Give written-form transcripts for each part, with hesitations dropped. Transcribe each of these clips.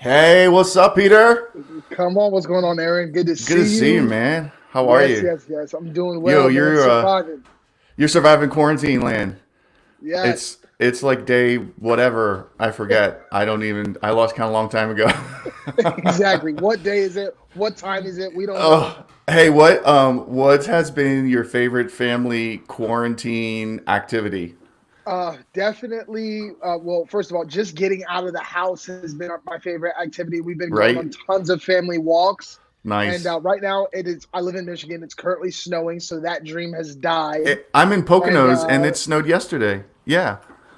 Hey, what's up, Peter? Come on, what's going on, Eran? Good to Good to see see you, you. man. How are Yes, you? yes, yes. I'm doing Yo, well, man. you're Surviving. you're surviving quarantine land. Yes, It's like day whatever. I forget. I lost count a long time ago. exactly. What day is it? What time is it? We don't know. Oh, hey, what has been your favorite family quarantine activity? Definitely. Well, first of all, just getting out of the house has been my favorite activity. We've been going on Right? tons of family walks, and Nice. right now it is. I live in Michigan. It's currently snowing, so that dream has died. I'm in And Poconos and it snowed yesterday. Yeah.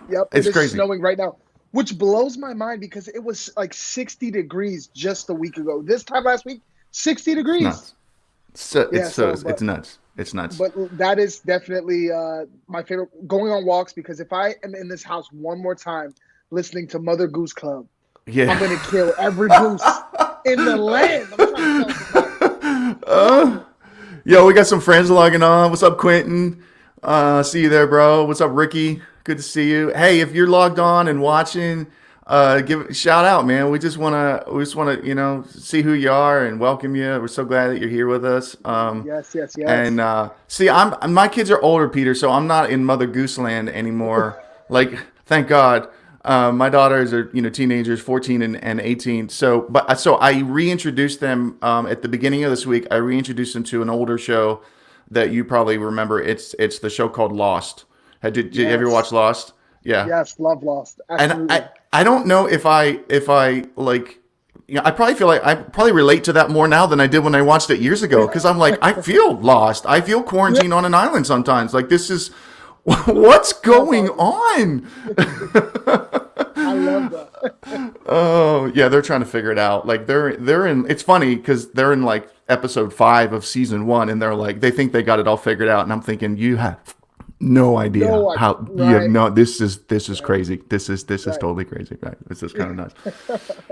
yep, it It's is crazy. snowing right now, which blows my mind because it was like 60 degrees just a week ago. This time last week, 60 It's degrees. nuts. It's But nuts. It's nuts. but that is definitely my favorite. Going on walks because if I am in this house one more time listening to Mother Goose Club, I'm Yeah. gonna kill every goose in the land. I'm trying to tell somebody. Uh, Yo, we got some friends logging on. What's up, Quentin? See you there, bro. What's up, Ricky? Good to see you. Hey, if you're logged on and watching, give a shout out, man. We just wanna, see who you are and welcome you. We're so glad that you're here with us. Yes, yes, And yes. see, my kids are older, Peter, so I'm not in Mother Goose Land anymore. Like, thank God. My daughters are teenagers, 14 and 18. So I reintroduced them at the beginning of this week. I reintroduced them to an older show that you probably remember. It's the show called Lost. Did you ever watch Yes, Lost? Yeah, yes. Love Lost. and Absolutely. I don't know if I like. I probably feel like I probably relate to that more now than I did when I watched it years ago. Because I'm like, I feel lost. I feel quarantined on an island sometimes. Like this is what's That's going awesome. on? I love that. Oh yeah, they're trying to figure it out. Like they're in. It's funny because they're in like episode 5 of season 1, and they're like they think they got it all figured out, and I'm thinking you have no idea No, I how you have right, no. This is right, crazy. This is right. totally crazy. Right? This is kind of nuts.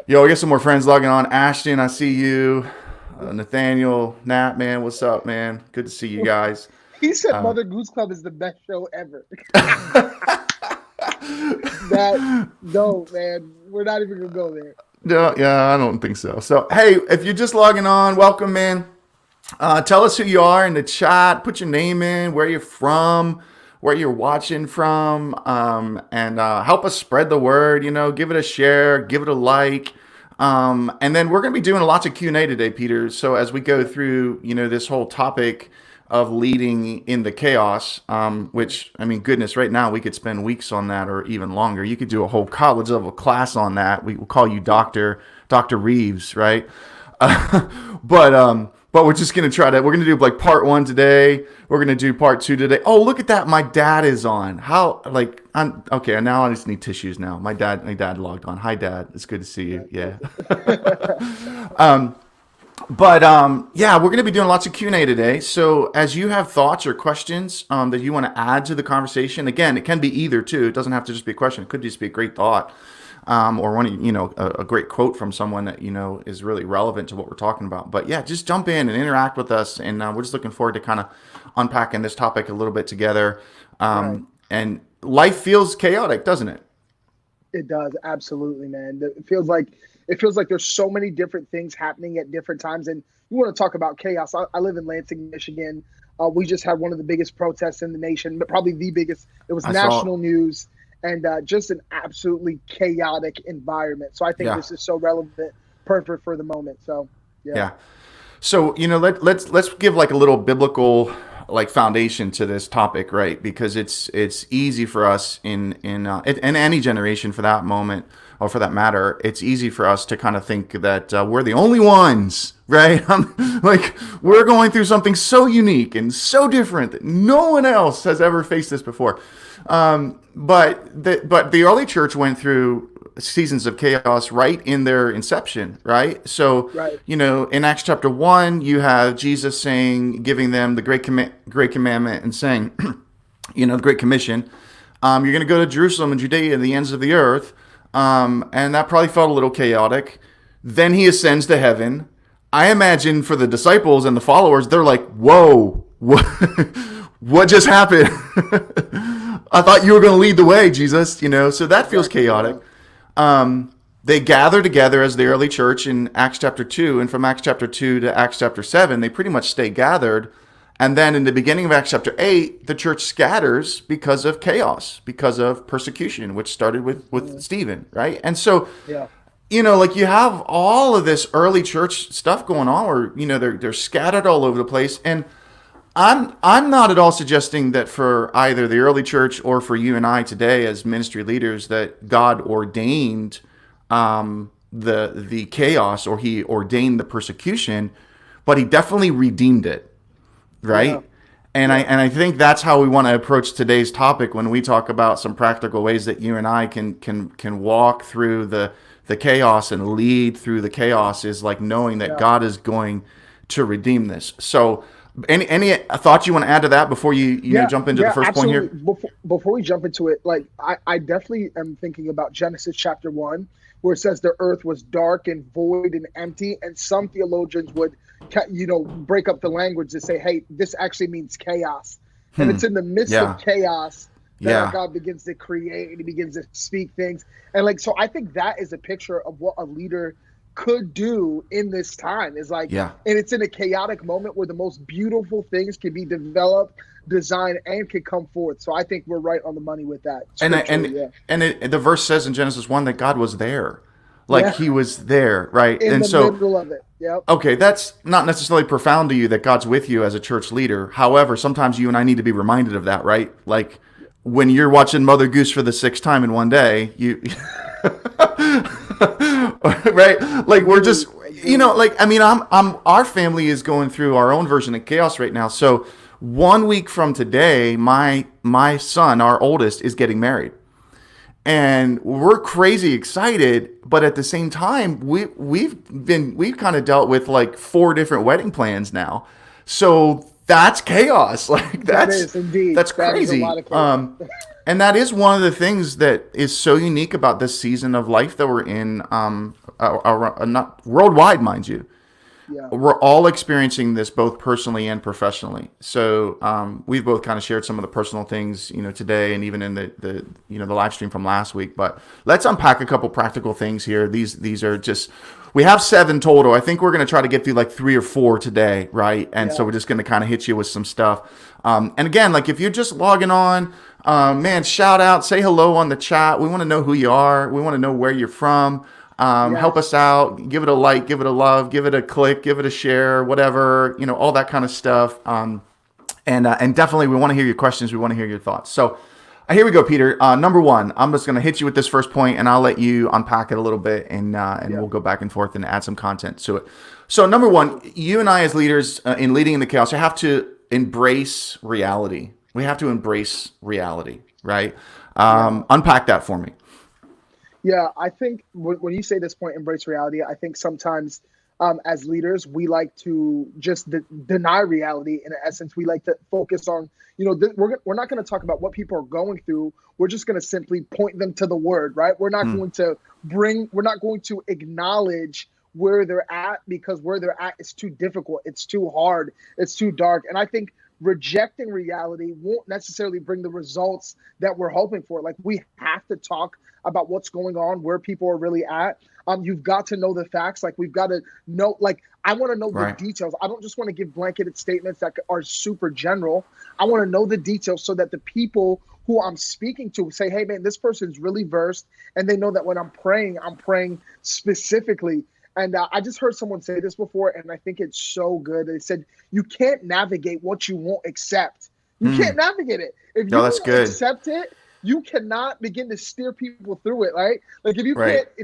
Yo, I got some more friends logging on. Ashton, I see you. Nathaniel, Nat, man, what's up, man? Good to see you guys. He said Uh, Mother Goose Club is the best show ever. That no, man. We're not even gonna go there. no, yeah, I don't think so. So, hey, if you're just logging on, welcome, man. Tell us who you are in the chat. Put your name in, where you're from, where you're watching from, and help us spread the word. Give it a share, give it a like, and then we're going to be doing lots of Q&A today, Peter. So as we go through, this whole topic of leading in the chaos, which I mean, goodness, right now we could spend weeks on that or even longer. You could do a whole college level class on that. We will call you Doctor Reeves, right? But we're just gonna we're gonna do like part 1 today. We're gonna do part 2 today. Oh, look at that! My dad is on. How like I'm okay. Now I just need tissues. Now my dad logged on. Hi, Dad. It's good to see you. Yeah. But yeah, we're going to be doing lots of Q&A today. So as you have thoughts or questions that you want to add to the conversation, again, it can be either too. It doesn't have to just be a question. It could just be a great thought, or a great quote from someone that is really relevant to what we're talking about. But yeah, just jump in and interact with us, and we're just looking forward to kind of unpacking this topic a little bit together. Right. And life feels chaotic, doesn't it? It does, absolutely, man. It feels like there's so many different things happening at different times. And you want to talk about chaos. I live in Lansing, Michigan. We just had one of the biggest protests in the nation, but probably the biggest. It was I saw it. national news and just an absolutely chaotic environment. So I think Yeah, this is so relevant, perfect for the moment. So yeah, yeah. So let's give like a little biblical like foundation to this topic, right? Because it's easy for us in any generation for that moment or for that matter, it's easy for us to kind of think that we're the only ones, right? Like we're going through something so unique and so different that no one else has ever faced this before. But the early church went through seasons of chaos right in their inception, right? So, right, in Acts chapter 1, you have Jesus giving them the great commandment and saying, the Great Commission, you're going to go to Jerusalem and Judea and the ends of the earth. And that probably felt a little chaotic. Then he ascends to heaven. I imagine for the disciples and the followers, they're like, whoa, what just happened? I thought you were going to lead the way, Jesus, so that feels exactly. chaotic. Yeah, they gather together as the early church in Acts chapter 2, and from Acts chapter 2 to Acts chapter 7, they pretty much stay gathered. And then in the beginning of Acts chapter 8, the church scatters because of chaos, because of persecution, which started with Stephen, right? And so, Yeah. like you have all of this early church stuff going on where, they're scattered all over the place. And I'm not at all suggesting that for either the early church or for you and I today as ministry leaders that God ordained the chaos or he ordained the persecution, but he definitely redeemed it, right? Yeah. And I think that's how we want to approach today's topic when we talk about some practical ways that you and I can walk through the chaos and lead through the chaos, is like knowing that God is going to redeem this. So any thoughts you want to add to that before you jump into the first absolutely. point here? Before we jump into it, like I definitely am thinking about Genesis chapter 1, where it says the earth was dark and void and empty, and some theologians would break up the language to say, hey, this actually means chaos. And it's in the midst of chaos that God begins to create, and he begins to speak things. And so I think that is a picture of what a leader could do in this time, is like, and it's in a chaotic moment where the most beautiful things can be developed, designed, and can come forth. So I think we're right on the money with that. The verse says in Genesis 1 that God was there. He was there, right? In the middle of it. Yep. Okay, that's not necessarily profound to you that God's with you as a church leader. However, sometimes you and I need to be reminded of that, right? Like when you're watching Mother Goose for the 6th time in one day, you right? Like we're just, our family is going through our own version of chaos right now. So 1 week from today, my son, our oldest, is getting married. And we're crazy excited, but at the same time, we've kind of dealt with like 4 different wedding plans now. So that's chaos. Like that's crazy. And that is one of the things that is so unique about this season of life that we're in, not worldwide, mind you. Yeah. We're all experiencing this both personally and professionally. So we've both kind of shared some of the personal things, today and even in the live stream from last week. But let's unpack a couple practical things here. These are just, we have 7 total. I think we're going to try to get through like 3 or 4 today, right? And so we're just going to kind of hit you with some stuff. And again, like if you're just logging on, man, shout out, say hello on the chat. We want to know who you are. We want to know where you're from. Help us out, give it a like, give it a love, give it a click, give it a share, whatever, all that kind of stuff. And definitely we want to hear your questions. We want to hear your thoughts. So here we go, Peter. Number 1, I'm just going to hit you with this first point and I'll let you unpack it a little bit and we'll go back and forth and add some content to it. So number 1, you and I as leaders in leading in the chaos, you have to embrace reality. We have to embrace reality, right? Unpack that for me. Yeah, I think when you say this point, embrace reality, I think sometimes as leaders, we like to just deny reality. In essence, we like to focus on, we're not going to talk about what people are going through. We're just going to simply point them to the word, right? We're not going to acknowledge where they're at, because where they're at is too difficult. It's too hard. It's too dark. And I think rejecting reality won't necessarily bring the results that we're hoping for. Like we have to talk about what's going on, where people are really at. You've got to know the facts. Like we've got to know, like I want to know the details. I don't just want to give blanketed statements that are super general. I want to know the details so that the people who I'm speaking to say, hey man, this person's really versed, and they know that when I'm praying specifically. And I just heard someone say this before, and I think it's so good. They said, you can't navigate what you won't accept. You can't navigate it. If you don't accept it, you cannot begin to steer people through it, right? Like if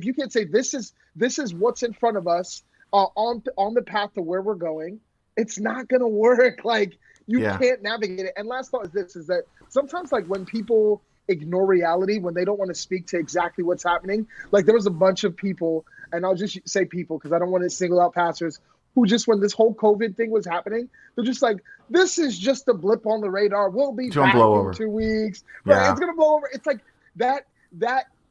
you can't say this is what's in front of us on the path to where we're going, it's not gonna work. Like you can't navigate it. And last thought is that sometimes like when people ignore reality, when they don't want to speak to exactly what's happening, like there was a bunch of people, and I'll just say people because I don't want to single out pastors, who just, when this whole COVID thing was happening, they're just like, this is just a blip on the radar. We'll be back in 2 weeks. Right? It's going to blow over. It's like that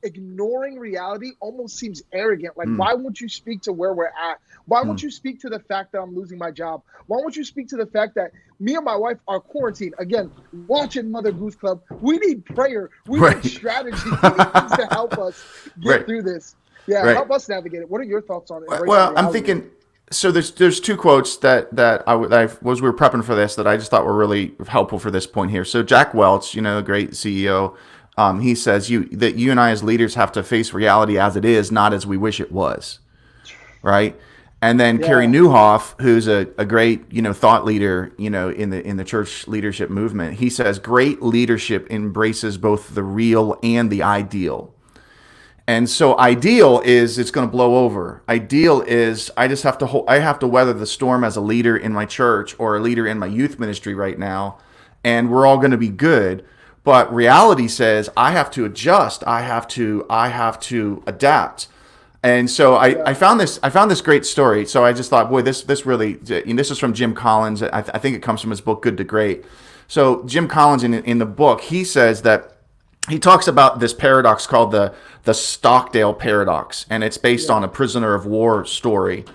ignoring reality almost seems arrogant. Like, why won't you speak to where we're at? Why won't you speak to the fact that I'm losing my job? Why won't you speak to the fact that me and my wife are quarantined? Again, watching Mother Goose Club. We need prayer. We need strategy. We need things to help us get through this. Yeah, right? help us navigate it. What are your thoughts on embracing Well, I'm reality? thinking. So there's two quotes that was we were prepping for this that I just thought were really helpful for this point here. So Jack Welch, a great CEO, he says that you and I as leaders have to face reality as it is, not as we wish it was, right? And then Carey Yeah, Nieuwhof, who's a great thought leader in the church leadership movement, he says great leadership embraces both the real and the ideal. And so ideal is it's going to blow over. Ideal is I have to weather the storm as a leader in my church or a leader in my youth ministry right now, and we're all going to be good. But reality says I have to adjust. I have to adapt. And so I yeah, found this great story. So I just thought, boy, this really, this is from Jim Collins. I think it comes from his book Good to Great. So Jim Collins in the book, he says that he talks about this paradox called the Stockdale paradox, and it's based yeah, on a prisoner of war story.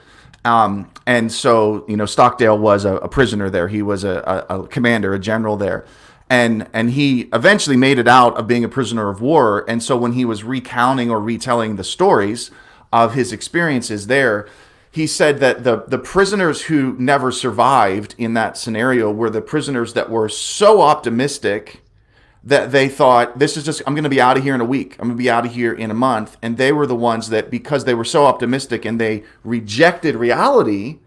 And so, Stockdale was a prisoner there. He was a commander, a general there. And he eventually made it out of being a prisoner of war. And so when he was recounting or retelling the stories of his experiences there, he said that the prisoners who never survived in that scenario were the prisoners that were so optimistic that they thought, I'm going to be out of here in a week. I'm going to be out of here in a month. And they were the ones that, because they were so optimistic and they rejected reality,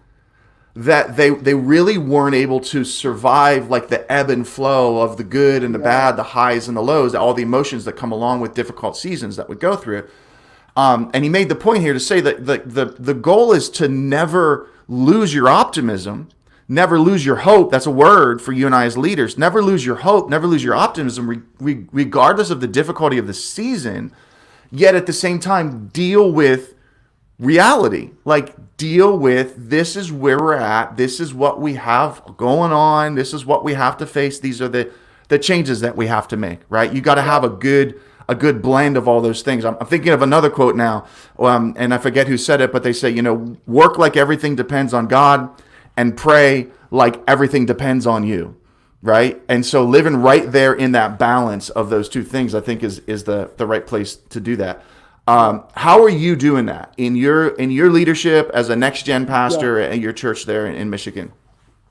that they really weren't able to survive like the ebb and flow of the good and the yeah, bad, the highs and the lows, all the emotions that come along with difficult seasons that would go through. And he made the point here to say that the goal is to never lose your optimism, never lose your hope. That's a word for you and I as leaders. Never lose your hope, never lose your optimism, regardless of the difficulty of the season. Yet at the same time, deal with reality. Like, deal with this is where we're at. This is what we have going on. This is what we have to face. These are the changes that we have to make, right? You got to have yeah, a good blend of all those things. I'm thinking of another quote now, and I forget who said it, but they say, work like everything depends on God and pray like everything depends on you, right? And so living right there in that balance of those two things, I think is the right place to do that. yeah, How are you doing that in your leadership as a next gen yeah. pastor at your church there in Michigan?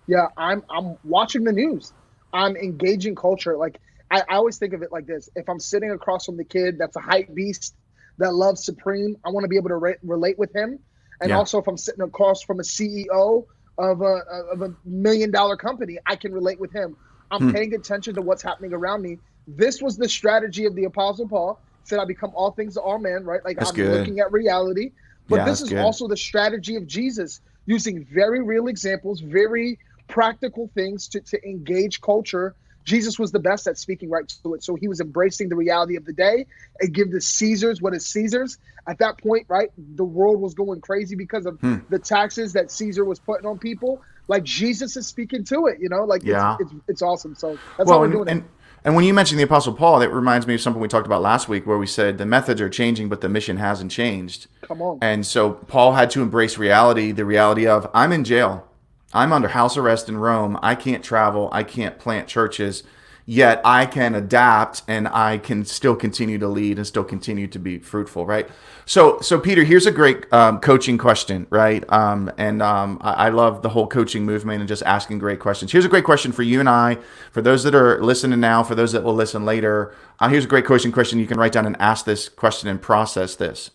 Yeah, I'm watching the news. I'm engaging culture. Like I always think of it like this: if I'm sitting across from the kid that's a hype beast that loves Supreme, I want to be able to relate with him. And Yeah. also, if I'm sitting across from a CEO of a $1 million company, I can relate with him. I'm Hmm. paying attention to what's happening around me. This was the strategy of the Apostle Paul. He said, "I become all things to all men." Right? Like That's I'm good. looking at reality. But Yeah, this that's is good. also the strategy of Jesus, using very real examples, very practical things to engage culture. Jesus was the best at speaking right to it. So he was embracing the reality of the day and give the Caesars what is Caesar's. At that point, right, the world was going crazy because of Hmm. the taxes that Caesar was putting on people. Like Jesus is speaking to it, like it's Yeah. it's it's awesome. So that's how Well, we're and, doing it. and and when you mentioned the Apostle Paul, that reminds me of something we talked about last week, where we said the methods are changing, but the mission hasn't changed. Come on. And so Paul had to embrace reality, the reality of I'm in jail, I'm under house arrest in Rome, I can't travel, I can't plant churches, yet I can adapt and I can still continue to lead and still continue to be fruitful, right? So Peter, here's a great coaching question, right? I love the whole coaching movement and just asking great questions. Here's a great question for you and I, for those that are listening now, for those that will listen later. Here's a great coaching question. You can write down and ask this question and process this.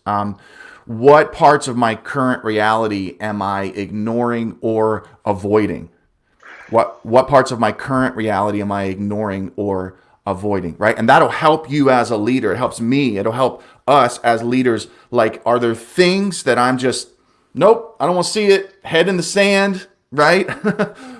What parts of my current reality am I ignoring or avoiding? What parts of my current reality am I ignoring or avoiding, right? And that'll help you as a leader. It helps me. It'll help us as leaders. Like, are there things that I'm just, nope, I don't want to see it, head in the sand, right?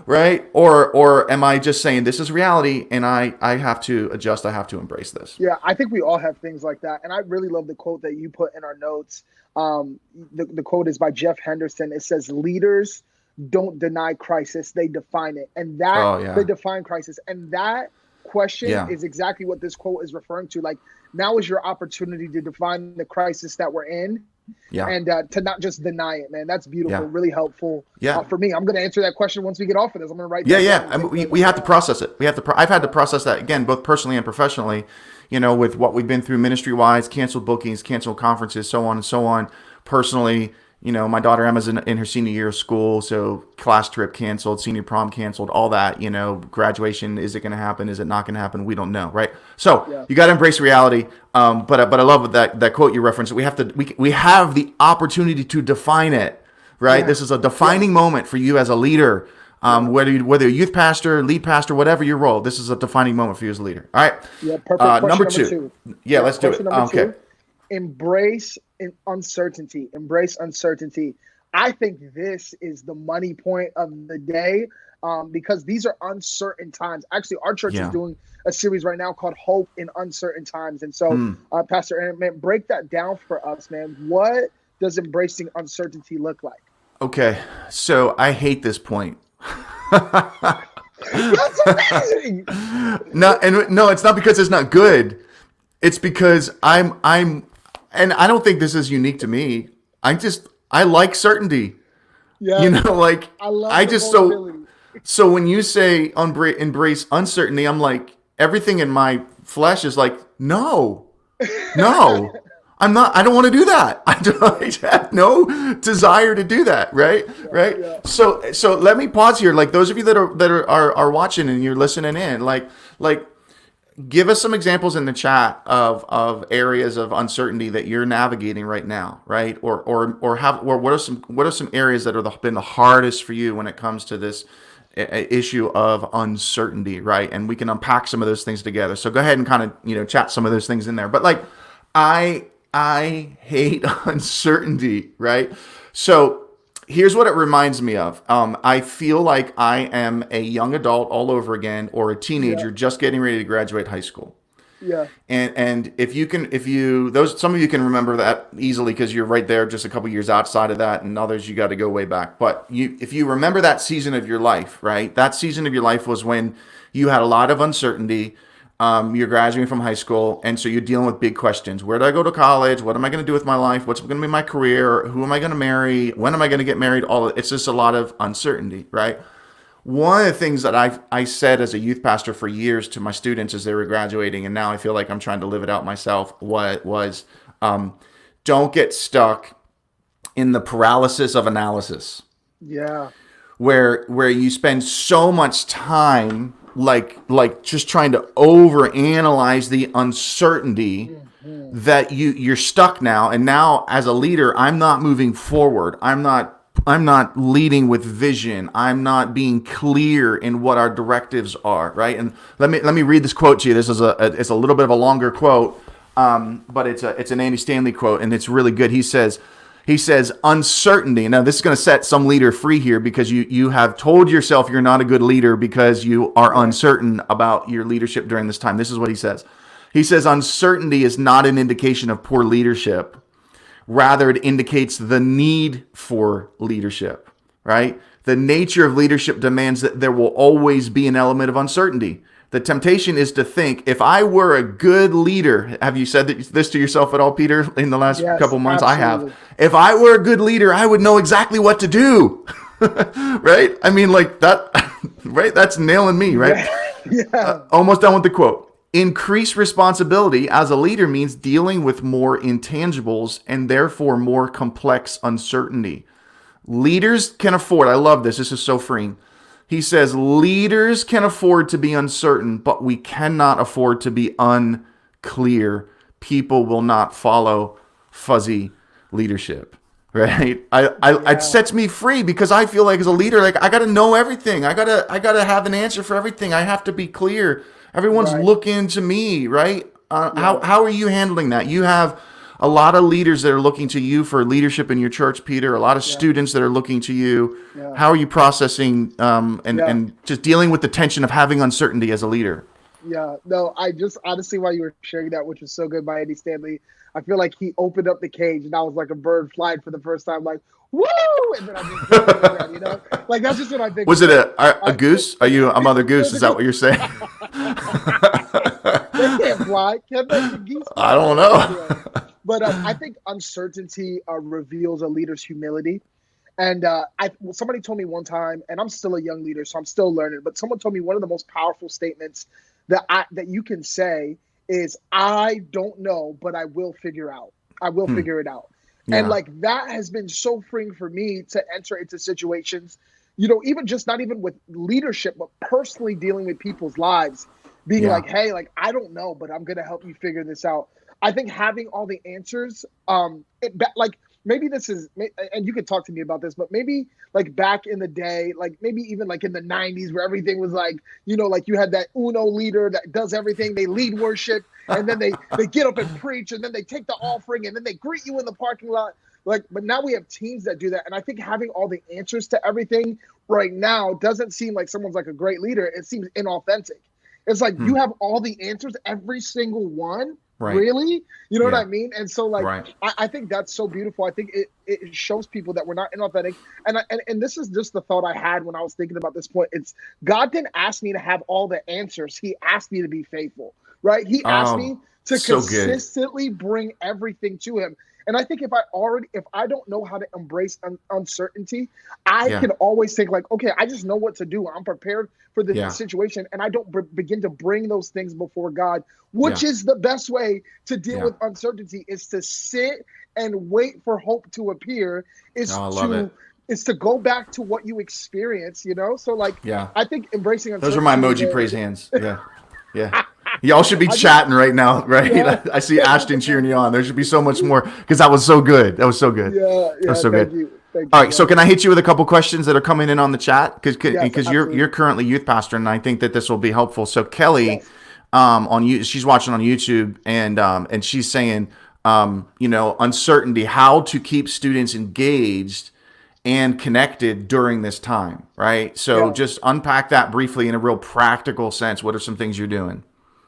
Right? Or am I just saying this is reality and I have to adjust, I have to embrace this? Yeah, I think we all have things like that. And I really love the quote that you put in our notes. The quote is by Jeff Henderson. It says, "Leaders don't deny crisis, they define it." And that Oh they yeah. define crisis. And that question Yeah. is exactly what this quote is referring to. Like, now is your opportunity to define the crisis that we're in Yeah. and to not just deny it, man. That's beautiful, Yeah. really helpful Yeah. for me. I'm going to answer that question once we get off of this. I'm going to write Yeah, that yeah. down. I mean, we have to process it. We have to. I've had to process that again, both personally and professionally. With what we've been through ministry wise, canceled bookings, canceled conferences, so on and so on. Personally, my daughter Emma's in her senior year of school, so class trip canceled, senior prom canceled, all that. Graduation, is it going to happen? Is it not going to happen? We don't know, right? So you got to embrace reality. But I love that quote you referenced. We have the opportunity to define it. Right. Yeah. This is a defining moment for you as a leader. Whether you're youth pastor, lead pastor, whatever your role, this is a defining moment for you as a leader. All right. Yeah. Perfect. Number two. Yeah. Let's do it. Okay. Embrace uncertainty. Embrace uncertainty. I think this is the money point of the day, because these are uncertain times. Actually, our church is doing a series right now called Hope in Uncertain Times. And so, Pastor Eran, man, break that down for us, man. What does embracing uncertainty look like? Okay, so I hate this point. That's amazing. No, it's not because it's not good. It's because I'm, and I don't think this is unique to me. I like certainty. Yeah, so when you say embrace uncertainty, I'm like, everything in my flesh is like, no. I don't want to do that. I have no desire to do that. Right. Yeah. So let me pause here. Like those of you that are watching and you're listening in, like give us some examples in the chat of areas of uncertainty that you're navigating right now. Right. Or what are some areas that are been the hardest for you when it comes to this issue of uncertainty. Right. And we can unpack some of those things together. So go ahead and kind of, chat some of those things in there. But like, I hate uncertainty, right? So here's what it reminds me of. I feel like I am a young adult all over again, or a teenager just getting ready to graduate high school. Yeah. And some of you can remember that easily because you're right there, just a couple years outside of that, and others you got to go way back. But if you remember that season of your life, right? That season of your life was when you had a lot of uncertainty. You're graduating from high school, and so you're dealing with big questions. Where do I go to college? What am I going to do with my life? What's going to be my career? Who am I going to marry? When am I going to get married? It's just a lot of uncertainty, right? One of the things that I said as a youth pastor for years to my students as they were graduating, and now I feel like I'm trying to live it out myself, was don't get stuck in the paralysis of analysis. Yeah. Where you spend so much time like just trying to overanalyze the uncertainty that you're stuck now. And now as a leader, I'm not moving forward. I'm not leading with vision. I'm not being clear in what our directives are, right? And let me read this quote to you. This is it's a little bit of a longer quote, but it's an Andy Stanley quote, and it's really good. He says, uncertainty. Now, this is going to set some leader free here because you have told yourself you're not a good leader because you are uncertain about your leadership during this time. This is what he says. He says, uncertainty is not an indication of poor leadership. Rather, it indicates the need for leadership, right? The nature of leadership demands that there will always be an element of uncertainty. The temptation is to think, if I were a good leader, have you said this to yourself at all, Peter, in the last couple months? Absolutely. I have. If I were a good leader, I would know exactly what to do, right? I mean, like that, right? That's nailing me, right? Yeah. Almost done with the quote. Increased responsibility as a leader means dealing with more intangibles and therefore more complex uncertainty. Leaders can afford, I love this, this is so freeing. He says, leaders can afford to be uncertain, but we cannot afford to be unclear. People will not follow fuzzy leadership, right? It sets me free because I feel like as a leader, like I got to know everything. I got to have an answer for everything. I have to be clear. Everyone's looking to me, right? How are you handling that? You have a lot of leaders that are looking to you for leadership in your church, Peter. A lot of students that are looking to you. Yeah. How are you processing and just dealing with the tension of having uncertainty as a leader? Yeah, no, I just honestly, while you were sharing that, which was so good by Andy Stanley, I feel like he opened up the cage and I was like a bird flying for the first time, like, woo! And then I just, like that's just what I think. Was it a goose? Are you a mother goose? Is that what you're saying? They can't fly. Can they? Geese fly? I don't know. But I think uncertainty reveals a leader's humility. And somebody told me one time, and I'm still a young leader, so I'm still learning. But someone told me one of the most powerful statements that you can say is, "I don't know, but I will figure out. I will figure it out." And Yeah. like that has been so freeing for me to enter into situations, even just not even with leadership, but personally dealing with people's lives, being Yeah. like, "Hey, like I don't know, but I'm gonna help you figure this out." I think having all the answers, like maybe this is, and you could talk to me about this, but maybe like back in the day, like maybe even like in the 90s where everything was like, like you had that Uno leader that does everything. They lead worship and then they get up and preach and then they take the offering and then they greet you in the parking lot. Like, but now we have teams that do that. And I think having all the answers to everything right now doesn't seem like someone's like a great leader. It seems inauthentic. It's like you have all the answers, every single one. Right. Really? You know Yeah. what I mean? And so like, Right. I think that's so beautiful. I think it shows people that we're not inauthentic. And this is just the thought I had when I was thinking about this point. It's God didn't ask me to have all the answers. He asked me to be faithful, right? He asked me to so good. consistently bring everything to him. And I think if I don't know how to embrace uncertainty, I can always think like, okay, I just know what to do. I'm prepared for the situation. And I don't begin to bring those things before God, which is the best way to deal with uncertainty, is to sit and wait for hope to appear, is to go back to what you experience, So like, I think embracing uncertainty. Those are my emoji praise hands. Yeah. Yeah. Y'all should be chatting right now, right? Yeah. I see Ashton cheering you on. There should be so much more because that was so good. That was so good. Yeah. That was so Thank good. you. All right, so can I hit you with a couple questions that are coming in on the chat? Because you're absolutely. currently youth pastor, and I think that this will be helpful. So Kelly, she's watching on YouTube, and she's saying, uncertainty, how to keep students engaged and connected during this time, right? So just unpack that briefly in a real practical sense. What are some things you're doing?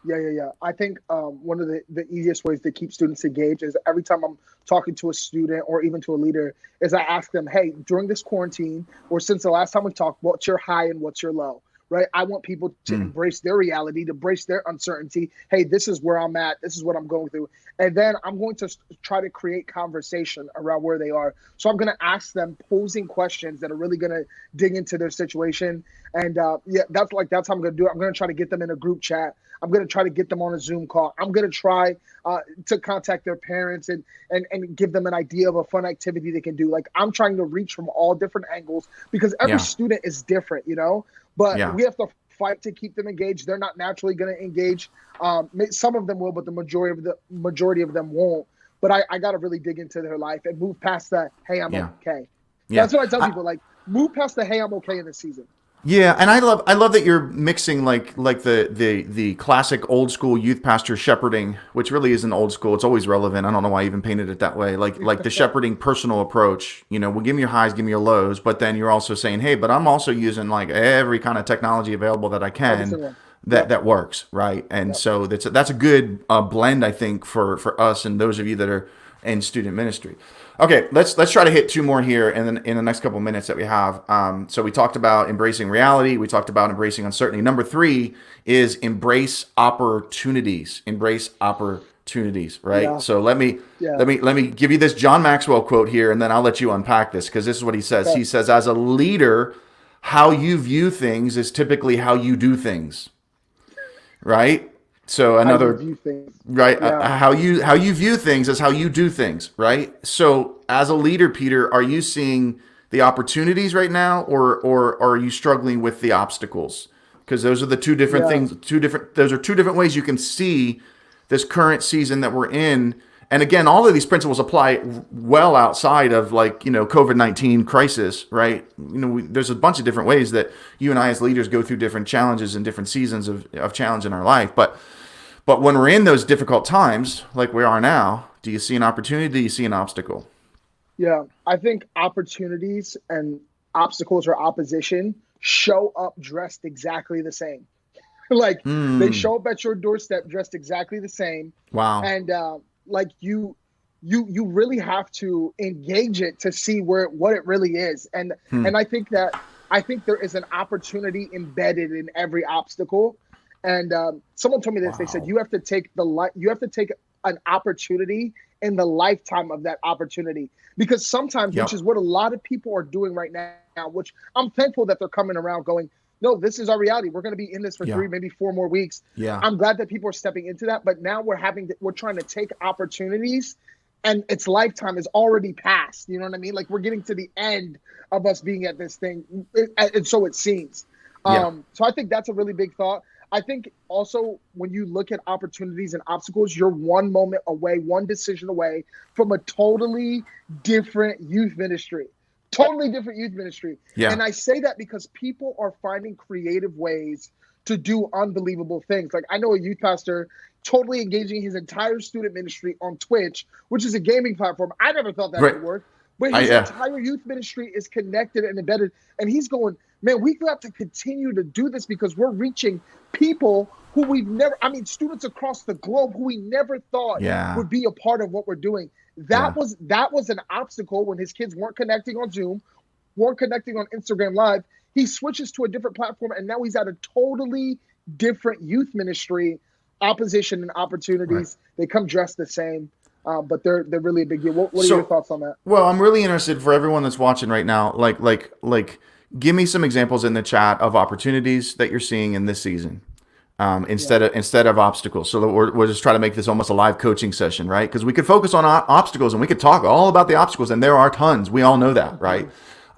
Yeah. I think one of the easiest ways to keep students engaged is every time I'm talking to a student or even to a leader is I ask them, hey, during this quarantine or since the last time we talked, what's your high and what's your low, right? I want people to embrace their reality, to embrace their uncertainty. Hey, this is where I'm at. This is what I'm going through. And then I'm going to try to create conversation around where they are. So I'm going to ask them posing questions that are really going to dig into their situation. And that's how I'm going to do it. I'm going to try to get them in a group chat. I'm going to try to get them on a Zoom call. I'm going to try to contact their parents and give them an idea of a fun activity they can do. Like, I'm trying to reach from all different angles because every student is different, but we have to fight to keep them engaged. They're not naturally going to engage. Some of them will, but the majority of them won't. But I got to really dig into their life and move past that, hey, I'm okay. That's what I tell people, like, move past the, hey, I'm okay in this season. Yeah, and I love that you're mixing like the classic old school youth pastor shepherding, which really isn't old school. It's always relevant. I don't know why I even painted it that way. Like the shepherding personal approach. Well, give me your highs, give me your lows, but then you're also saying, hey, but I'm also using like every kind of technology available that I can that works, right? And so that's a good blend, I think, for us and those of you that are in student ministry. Okay, let's try to hit two more here in the next couple minutes that we have. So we talked about embracing reality. We talked about embracing uncertainty. Number 3 is embrace opportunities. Embrace opportunities, right? Yeah. So let me give you this John Maxwell quote here, and then I'll let you unpack this because this is what he says. Okay. He says, as a leader, how you view things is typically how you do things, right? So another how you view things is how you do things, right? So as a leader, Peter, are you seeing the opportunities right now, or are you struggling with the obstacles? Because those are the two different things. Those are two different ways you can see this current season that we're in. And again, all of these principles apply well outside of COVID-19 crisis, right? There's a bunch of different ways that you and I as leaders go through different challenges and different seasons of challenge in our life. But when we're in those difficult times, like we are now, do you see an opportunity? Do you see an obstacle? Yeah, I think opportunities and obstacles or opposition show up dressed exactly the same. They show up at your doorstep dressed exactly the same. Wow. And you really have to engage it to see what it really is. And I think there is an opportunity embedded in every obstacle. And someone told me this. Wow. They said you have to take an opportunity in the lifetime of that opportunity. Because sometimes, Yep. which is what a lot of people are doing right now, which I'm thankful that they're coming around going, no, this is our reality. We're going to be in this for Yeah. 3, maybe 4 more weeks. Yeah. I'm glad that people are stepping into that. But now we're trying to take opportunities, and its lifetime is already past. You know what I mean? Like, we're getting to the end of us being at this thing. And so it seems. Yeah. So I think that's a really big thought. I think also when you look at opportunities and obstacles, you're one moment away, one decision away from a totally different youth ministry. Totally different youth ministry. Yeah. And I say that because people are finding creative ways to do unbelievable things. Like, I know a youth pastor totally engaging his entire student ministry on Twitch, which is a gaming platform. I never thought that would work. But his entire youth ministry is connected and embedded. And he's going, man, we have to continue to do this because we're reaching people who we've never, students across the globe who we never thought would be a part of what we're doing. That was an obstacle when his kids weren't connecting on Zoom, weren't connecting on Instagram Live. He switches to a different platform, and now he's at a totally different youth ministry. Opposition and opportunities, they come dressed the same. But they're really a big deal. What are your thoughts on that? Well, I'm really interested for everyone that's watching right now. Like, give me some examples in the chat of opportunities that you're seeing in this season, instead of obstacles. So we're just trying to make this almost a live coaching session, right? Because we could focus on obstacles and we could talk all about the obstacles, and there are tons. We all know that, right?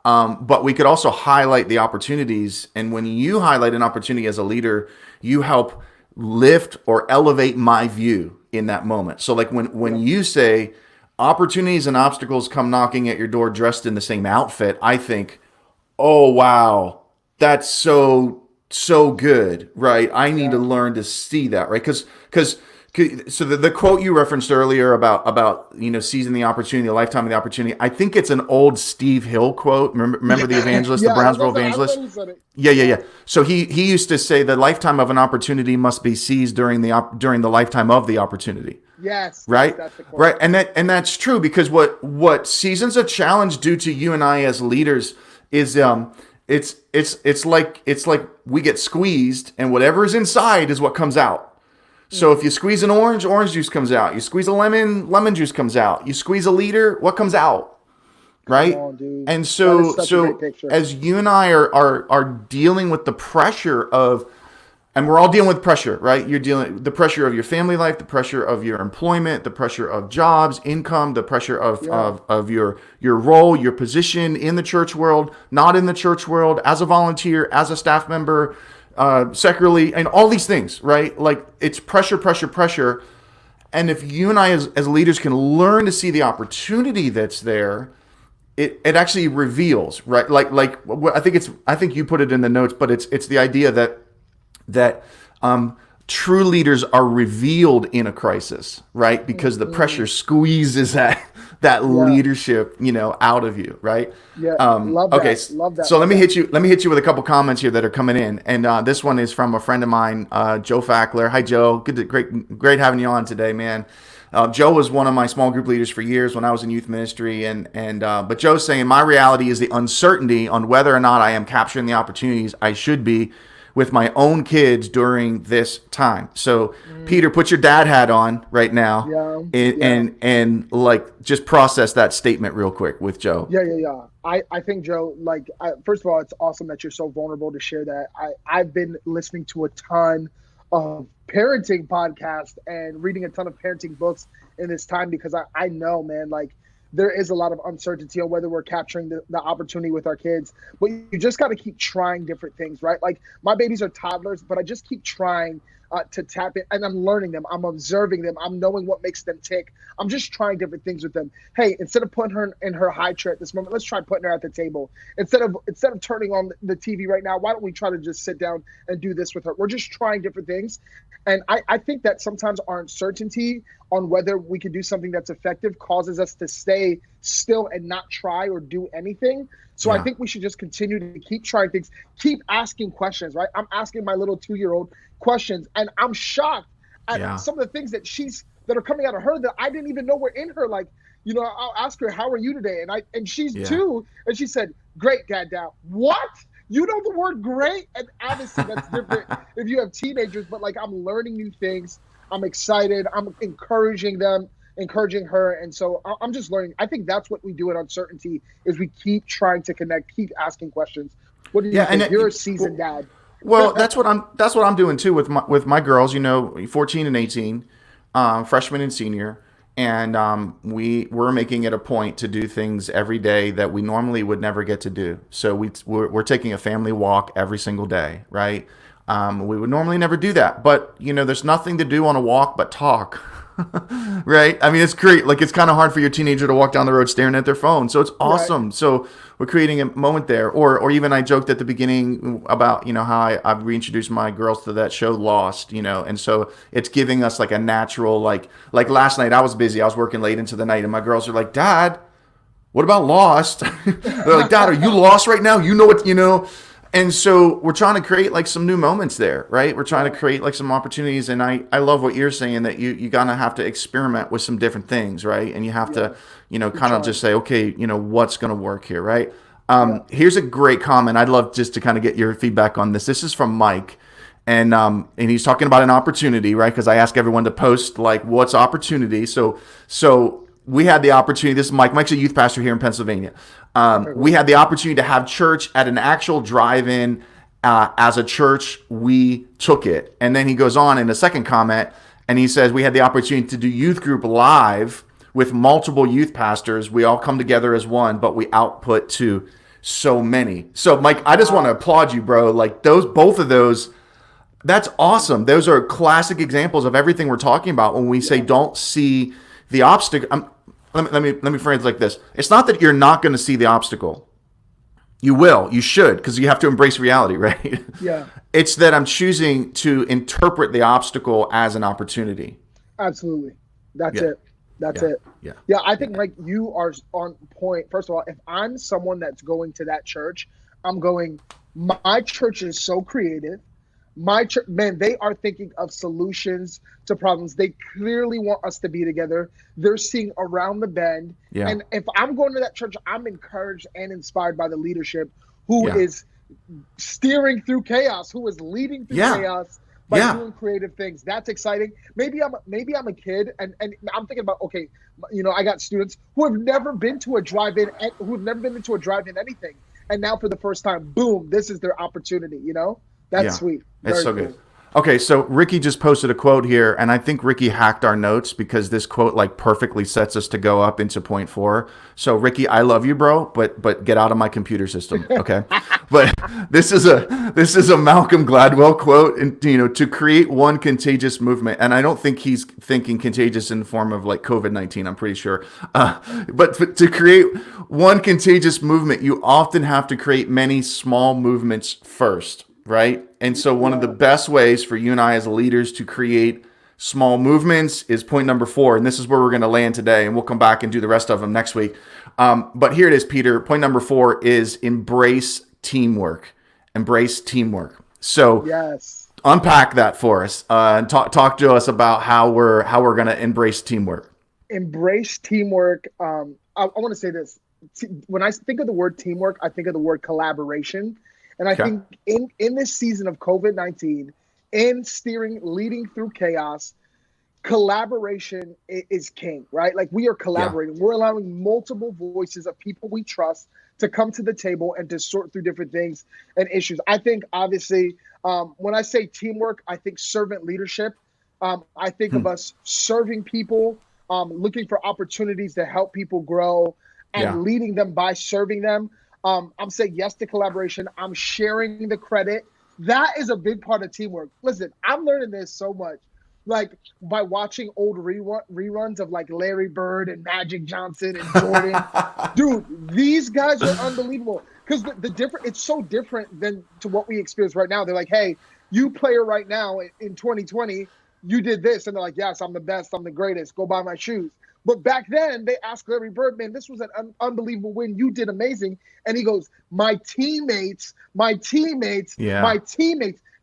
But we could also highlight the opportunities. And when you highlight an opportunity as a leader, you help lift or elevate my view in that moment. So like when you say opportunities and obstacles come knocking at your door dressed in the same outfit, I think, oh, wow, that's so good, right? I need to learn to see that, right? Because so the quote you referenced earlier about seizing the opportunity, a lifetime of the opportunity, I think it's an old Steve Hill quote. Remember the evangelist, the Brownsville evangelist? Yeah. So he used to say the lifetime of an opportunity must be seized during the lifetime of the opportunity. Yes. Right. That's the quote. Right. And that's true, because what seasons of challenge do to you and I as leaders is it's like we get squeezed, and whatever is inside is what comes out. So if you squeeze an orange juice comes out. You squeeze a lemon juice comes out. You squeeze a liter, what comes out? Right? Come on, dude. And so as you and I are dealing with the pressure of, and we're all dealing with pressure, right? You're dealing with the pressure of your family life, the pressure of your employment, the pressure of jobs, income, the pressure of your role, your position in the church world, not in the church world, as a volunteer, as a staff member, secularly, and all these things, right? Like, it's pressure. And if you and I as leaders can learn to see the opportunity that's there, it actually reveals, right? Like I think you put it in the notes, but it's the idea that true leaders are revealed in a crisis, right? Because the pressure squeezes that leadership, out of you, right? Yeah. Love that. Okay. Love that. So let me hit you with a couple comments here that are coming in. And this one is from a friend of mine, Joe Fackler. Hi, Joe. Great having you on today, man. Joe was one of my small group leaders for years when I was in youth ministry, but Joe's saying, my reality is the uncertainty on whether or not I am capturing the opportunities I should be with my own kids during this time. So Peter, put your dad hat on right now, and like, just process that statement real quick with Joe. Yeah. I think, Joe, first of all, it's awesome that you're so vulnerable to share that. I've been listening to a ton of parenting podcasts and reading a ton of parenting books in this time, because I know, man, like, there is a lot of uncertainty on whether we're capturing the opportunity with our kids. But you just got to keep trying different things, right? Like, my babies are toddlers, but I just keep trying to tap in, and I'm learning them. I'm observing them. I'm knowing what makes them tick. I'm just trying different things with them. Hey, instead of putting her in her high chair at this moment, let's try putting her at the table. Instead of turning on the TV right now, why don't we try to just sit down and do this with her? We're just trying different things. And I think that sometimes our uncertainty on whether we can do something that's effective causes us to stay still and not try or do anything. So I think we should just continue to keep trying things, keep asking questions, right? I'm asking my little 2-year-old questions, and I'm shocked at some of the things that are coming out of her that I didn't even know were in her. Like, I'll ask her, how are you today? And she's 2, and she said, great, Dad. Now, what? You know the word great? And obviously that's different if you have teenagers, but like, I'm learning new things. I'm excited. I'm encouraging them encouraging her. And so I'm just learning. I think that's what we do at Uncertainty is we keep trying to connect, keep asking questions. What do you Yeah, and think? You're a seasoned dad. well, that's what I'm doing too with my girls. 14 and 18, freshman and senior, and we're making it a point to do things every day that we normally would never get to do. So we're taking a family walk every single day, right? We would normally never do that, but there's nothing to do on a walk but talk. Right? I mean, it's great. Like, it's kind of hard for your teenager to walk down the road staring at their phone. So it's awesome. Right. So we're creating a moment there. Or even I joked at the beginning about, how I've reintroduced my girls to that show Lost, and so it's giving us like a natural, like last night I was busy. I was working late into the night and my girls are like, Dad, what about Lost? They're like, Dad, are you lost right now? You know what. And so we're trying to create like some new moments there, right? We're trying to create like some opportunities. And I love what you're saying, that you gotta have to experiment with some different things, right? And you have to, kind of just say, okay, what's going to work here, right? Here's a great comment. I'd love just to kind of get your feedback on this. This is from Mike. And he's talking about an opportunity, right? Because I ask everyone to post like, what's opportunity? So we had the opportunity. This is Mike. Mike's a youth pastor here in Pennsylvania. We had the opportunity to have church at an actual drive-in. As a church, we took it. And then he goes on in a second comment, and he says, we had the opportunity to do youth group live with multiple youth pastors. We all come together as one, but we output to so many. So, Mike, I just want to applaud you, bro. Like, both of those, that's awesome. Those are classic examples of everything we're talking about when we say don't see the obstacle. Let me phrase it like this. It's not that you're not going to see the obstacle. You will. You should, because you have to embrace reality, right? Yeah. It's that I'm choosing to interpret the obstacle as an opportunity. Absolutely. That's it. That's it. Yeah. Yeah, I think, like, you are on point. First of all, if I'm someone that's going to that church, I'm going, my church is so creative. My church, man, they are thinking of solutions to problems. They clearly want us to be together. They're seeing around the bend. Yeah. And if I'm going to that church, I'm encouraged and inspired by the leadership who is steering through chaos, who is leading through chaos by doing creative things. That's exciting. Maybe I'm a kid and I'm thinking about, okay, I got students who have never been to a drive-in, anything. And now for the first time, boom, this is their opportunity, That's sweet. It's so good. Okay, so Ricky just posted a quote here, and I think Ricky hacked our notes because this quote like perfectly sets us to go up into point 4. So Ricky, I love you, bro, but get out of my computer system, okay? But this is a Malcolm Gladwell quote, and to create one contagious movement, and I don't think he's thinking contagious in the form of like COVID-19. I'm pretty sure, but to create one contagious movement, you often have to create many small movements first. Right. And so one of the best ways for you and I as leaders to create small movements is point number 4. And this is where we're going to land today. And we'll come back and do the rest of them next week. But here it is, Peter. Point number 4 is embrace teamwork. Embrace teamwork. So unpack that for us and talk to us about how we're going to embrace teamwork. Embrace teamwork. I want to say this. When I think of the word teamwork, I think of the word collaboration. And I think in this season of COVID-19, in leading through chaos, collaboration is king, right? Like, we are collaborating. Yeah. We're allowing multiple voices of people we trust to come to the table and to sort through different things and issues. I think, obviously, when I say teamwork, I think servant leadership. I think of us serving people, looking for opportunities to help people grow and leading them by serving them. I'm saying yes to collaboration. I'm sharing the credit. That is a big part of teamwork. Listen, I'm learning this so much, like by watching old reruns of like Larry Bird and Magic Johnson and Jordan. Dude, these guys are unbelievable because it's so different than to what we experience right now. They're like, hey, you player right now in 2020, you did this. And they're like, yes, I'm the best. I'm the greatest. Go buy my shoes. But back then, they asked Larry Bird, man, this was an unbelievable win. You did amazing. And he goes, my teammates.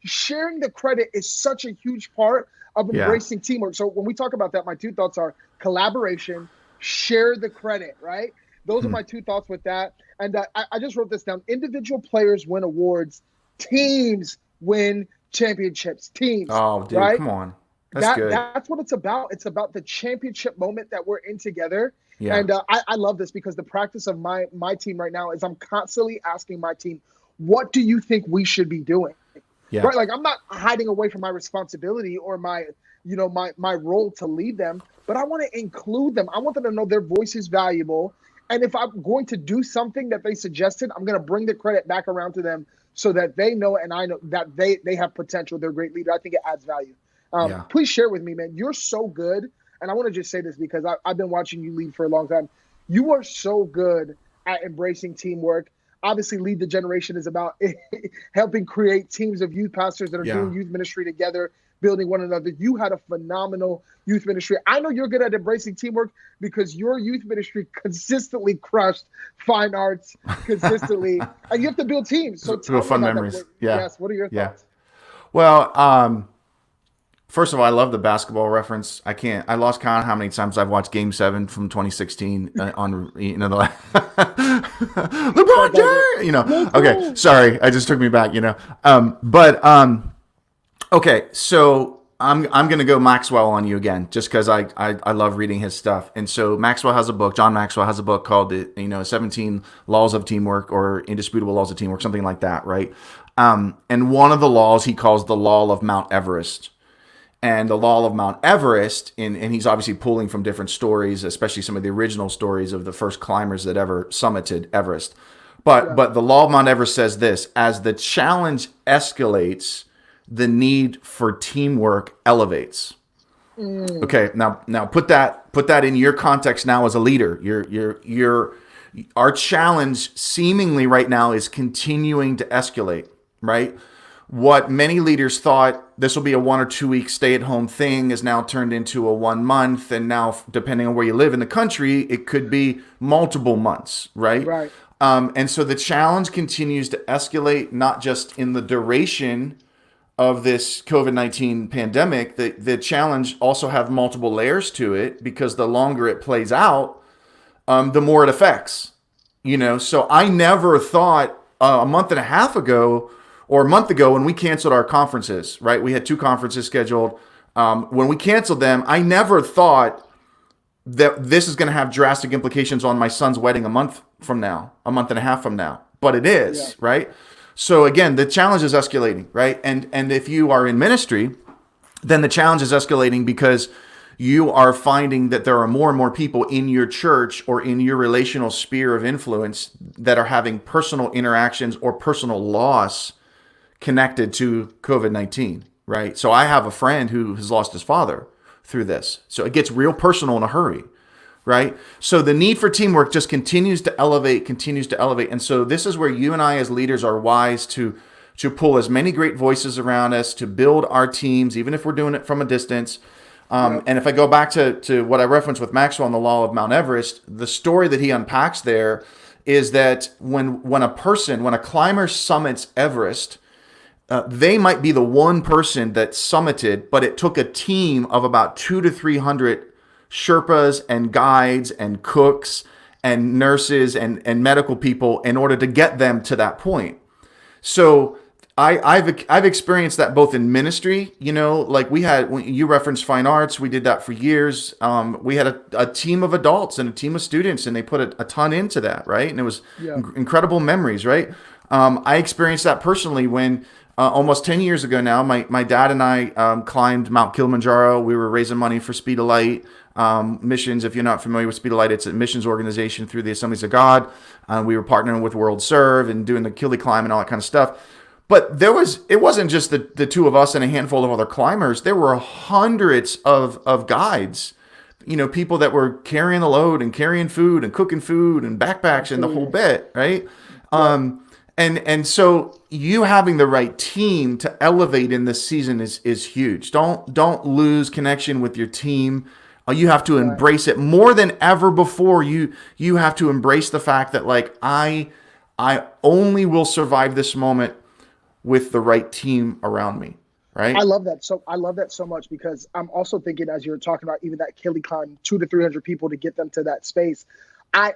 Sharing the credit is such a huge part of embracing teamwork. So when we talk about that, my 2 thoughts are collaboration, share the credit, right? Those are my 2 thoughts with that. And I just wrote this down. Individual players win awards. Teams win championships. Teams. Oh, dude, right? Come on. That's good. That's what it's about. It's about the championship moment that we're in together. Yeah. And I love this because the practice of my team right now is I'm constantly asking my team, what do you think we should be doing? Yeah. Right? Like I'm not hiding away from my responsibility or my role to lead them, but I want to include them. I want them to know their voice is valuable. And if I'm going to do something that they suggested, I'm going to bring the credit back around to them so that they know and I know that they have potential. They're a great leader. I think it adds value. Yeah. Please share with me, man. You're so good. And I want to just say this because I've been watching you lead for a long time. You are so good at embracing teamwork. Obviously, Lead the Generation is about helping create teams of youth pastors that are doing youth ministry together, building one another. You had a phenomenal youth ministry. I know you're good at embracing teamwork because your youth ministry consistently crushed fine arts consistently. And you have to build teams. So tell me fun about memories. that. Yeah. Yes. What are your thoughts? Well, first of all, I love the basketball reference. I lost count how many times I've watched Game 7 from 2016 on, the LeBron James, Okay, sorry, I just took me back, okay, so I'm gonna go Maxwell on you again, just because I love reading his stuff. And so John Maxwell has a book called the 17 Laws of Teamwork or Indisputable Laws of Teamwork, something like that, right? And one of the laws he calls the Law of Mount Everest. And the Law of Mount Everest, and he's obviously pulling from different stories, especially some of the original stories of the first climbers that ever summited Everest. But the Law of Mount Everest says this: as the challenge escalates, the need for teamwork elevates. Okay, now put that in your context now as a leader. Our challenge seemingly right now is continuing to escalate, right? What many leaders thought this will be a 1 or 2 week stay-at-home thing is now turned into a 1 month, and now depending on where you live in the country, it could be multiple months, right? Right. And so the challenge continues to escalate, not just in the duration of this COVID-19 pandemic. The challenge also have multiple layers to it because the longer it plays out, the more it affects. So I never thought a month and a half ago or a month ago when we canceled our conferences, right? We had 2 conferences scheduled. When we canceled them, I never thought that this is going to have drastic implications on my son's wedding a month and a half from now. But it is, right? So again, the challenge is escalating, right? And if you are in ministry, then the challenge is escalating because you are finding that there are more and more people in your church or in your relational sphere of influence that are having personal interactions or personal loss connected to COVID-19, right? So I have a friend who has lost his father through this. So it gets real personal in a hurry, right? So the need for teamwork just continues to elevate. And so this is where you and I as leaders are wise to pull as many great voices around us, to build our teams, even if we're doing it from a distance. And if I go back to what I referenced with Maxwell and the Law of Mount Everest, the story that he unpacks there is that when a climber summits Everest, they might be the one person that summited, but it took a team of about 200 to 300 Sherpas and guides and cooks and nurses and medical people in order to get them to that point. So I've experienced that both in ministry, like when you referenced fine arts, we did that for years. We had a team of adults and a team of students, and they put a ton into that, right? And it was incredible memories, right? I experienced that personally when almost 10 years ago now, my dad and I climbed Mount Kilimanjaro. We were raising money for Speed of Light missions. If you're not familiar with Speed of Light, it's a missions organization through the Assemblies of God. We were partnering with World Serve and doing the Kili climb and all that kind of stuff. But it wasn't just the 2 of us and a handful of other climbers. There were hundreds of guides, people that were carrying the load and carrying food and cooking food and backpacks and the whole bit, right? And so you having the right team to elevate in this season is huge. Don't lose connection with your team. You have to embrace it more than ever before. You have to embrace the fact that I only will survive this moment with the right team around me. Right. I love that. So I love that so much because I'm also thinking, as you're talking about even that Kili climb, 200 to 300 people to get them to that space. I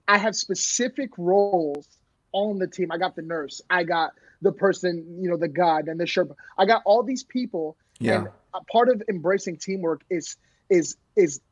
have specific roles on the team. I got the nurse. I got the person, the guide and the Sherpa. I got all these people. Yeah. And a part of embracing teamwork is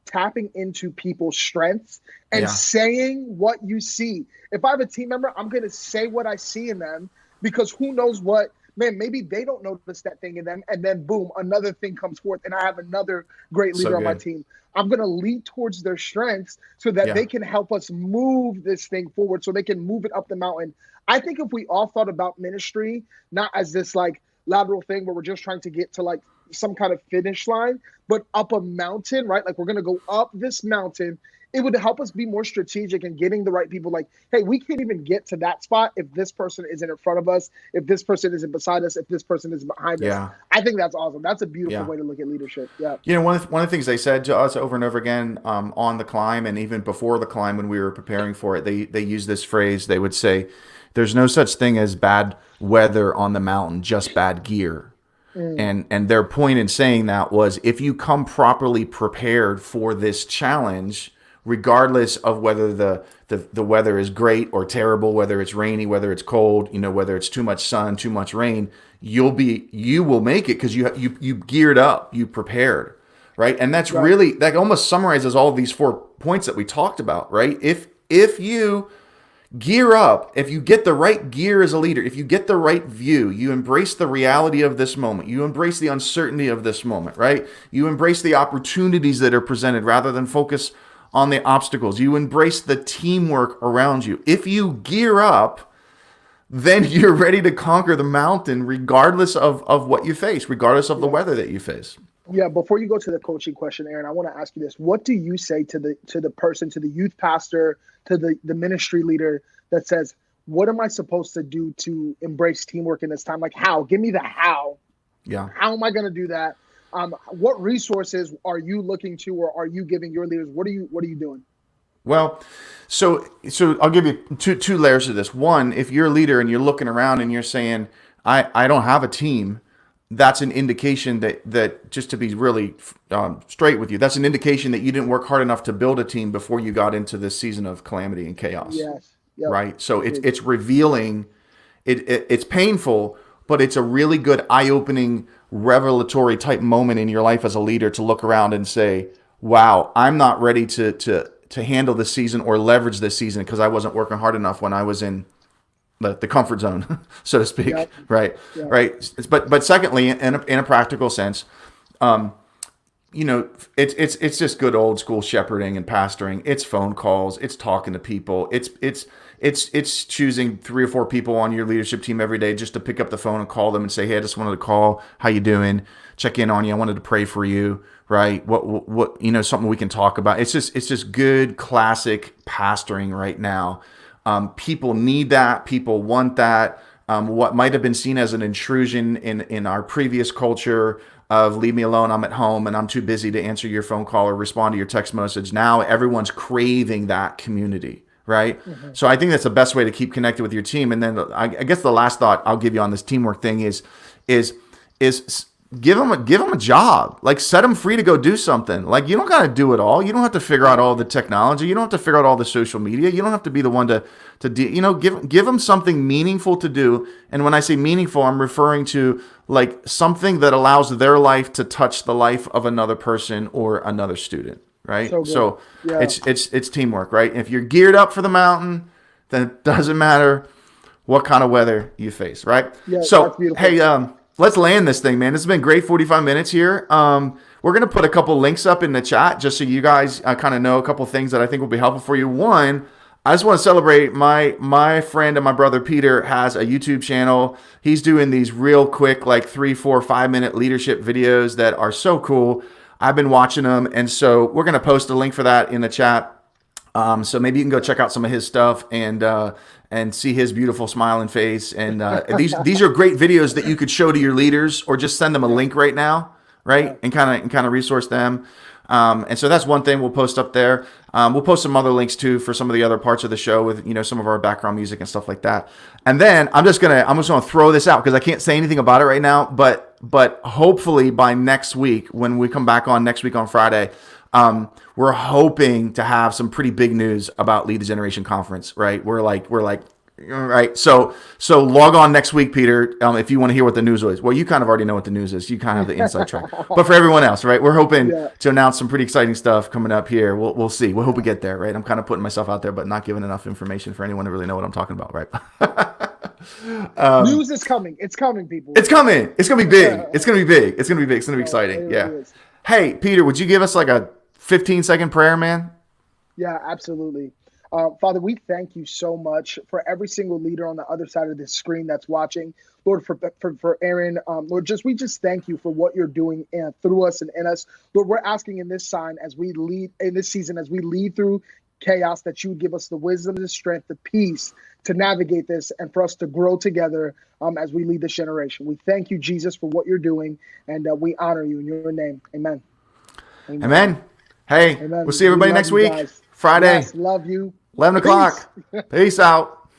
tapping into people's strengths and Yeah. saying what you see. If I have a team member, I'm going to say what I see in them, because who knows what, man, maybe they don't notice that thing in them, and then boom, another thing comes forth and I have another great So leader on my good. team. I'm going to lead towards their strengths so that Yeah. they can help us move this thing forward, so they can move it up the mountain. I think if we all thought about ministry not as this like lateral thing where we're just trying to get to like some kind of finish line, but up a mountain, right? Like we're going to go up this mountain. It would help us be more strategic in getting the right people. Like, hey, we can't even get to that spot if this person isn't in front of us, if this person isn't beside us, if this person is behind us. Yeah. I think that's awesome. That's a beautiful Yeah. way to look at leadership. Yeah. You know, one of the things they said to us over and over again on the climb, and even before the climb when we were preparing for it, they use this phrase. They would say, "There's no such thing as bad weather on the mountain, just bad gear." And their point in saying that was, if you come properly prepared for this challenge, regardless of whether the weather is great or terrible, whether it's rainy, whether it's cold, you know, whether it's too much sun, too much rain, you will make it because you geared up, you prepared, right? And that's Right. really, that almost summarizes all of these 4 points that we talked about, right? If you gear up, if you get the right gear as a leader, if you get the right view, you embrace the reality of this moment, you embrace the uncertainty of this moment, right? You embrace the opportunities that are presented rather than focus on the obstacles. You embrace the teamwork around you. If you gear up, then you're ready to conquer the mountain regardless of what you face, regardless of the Yeah. weather that you face. Yeah, before you go to the coaching question, Aaron, I want to ask you this. What do you say to the person, to the youth pastor, to the ministry leader that says, what am I supposed to do to embrace teamwork in this time? Like how? Give me the how. Yeah. How am I going to do that? What resources are you looking to, or are you giving your leaders? What are you doing? Well, so I'll give you two layers of this. One, if you're a leader and you're looking around and you're saying, I don't have a team, that's an indication that just to be really straight with you, that's an indication that you didn't work hard enough to build a team before you got into this season of calamity and chaos, Yes. Yep. right? So it's revealing, it's painful, but it's a really good eye-opening, revelatory type moment in your life as a leader to look around and say, wow, I'm not ready to handle this season or leverage this season because I wasn't working hard enough when I was in the comfort zone, so to speak, Yep. right? Yep. Right. But secondly, in a practical sense, you know, it's just good old school shepherding and pastoring. It's phone calls. It's talking to people. It's choosing 3 or 4 people on your leadership team every day just to pick up the phone and call them and say, hey, I just wanted to call. How you doing? Check in on you. I wanted to pray for you. Right? What you know, something we can talk about. It's just good classic pastoring right now. People need that. People want that. What might have been seen as an intrusion in our previous culture of leave me alone, I'm at home and I'm too busy to answer your phone call or respond to your text message. Now everyone's craving that community, right? Mm-hmm. So I think that's the best way to keep connected with your team. And then I guess the last thought I'll give you on this teamwork thing is give them a job. Like set them free to go do something. Like you don't got to do it all. You don't have to figure out all the technology. You don't have to figure out all the social media. You don't have to be the one to give them something meaningful to do. And when I say meaningful, I'm referring to like something that allows their life to touch the life of another person or another student. Right. So yeah. it's teamwork, right? If you're geared up for the mountain, then it doesn't matter what kind of weather you face. Right. Yeah, so, hey, let's land this thing, man. This has been great 45 minutes here. We're going to put a couple links up in the chat just so you guys kind of know a couple things that I think will be helpful for you. One, I just want to celebrate my friend and my brother Peter has a YouTube channel. He's doing these real quick, like 3, 4, 5-minute leadership videos that are so cool. I've been watching them, and so we're going to post a link for that in the chat. So maybe you can go check out some of his stuff and see his beautiful smiling face. And these are great videos that you could show to your leaders or just send them a link right now, right? And kind of resource them. And so that's one thing we'll post up there. We'll post some other links too for some of the other parts of the show with, you know, some of our background music and stuff like that. And then I'm just gonna throw this out because I can't say anything about it right now. But hopefully by next week, when we come back on next week on Friday, we're hoping to have some pretty big news about Lead the Generation Conference, right? We're like All right. So log on next week, Peter, if you want to hear what the news is. Well, you kind of already know what the news is. You kind of have the inside track. But for everyone else, right, we're hoping to announce some pretty exciting stuff coming up here. We'll see. We'll hope we get there, right? I'm kind of putting myself out there, but not giving enough information for anyone to really know what I'm talking about, right? News is coming. It's coming, people. It's coming. It's going to be big. It's going to be big. It's going to be big. It's going to be exciting. Yeah. Hey, Peter, would you give us like a 15-second prayer, man? Yeah, absolutely. Father, we thank you so much for every single leader on the other side of this screen that's watching. Lord, for Eran, Lord, we just thank you for what you're doing through us and in us. Lord, we're asking in this sign as we lead in this season, as we lead through chaos, that you would give us the wisdom, the strength, the peace to navigate this and for us to grow together as we lead this generation. We thank you, Jesus, for what you're doing, and we honor you in your name. Amen. Amen. Hey, Amen. We'll see everybody next week. Guys. Friday. Yes, love you. 11 o'clock. Peace out.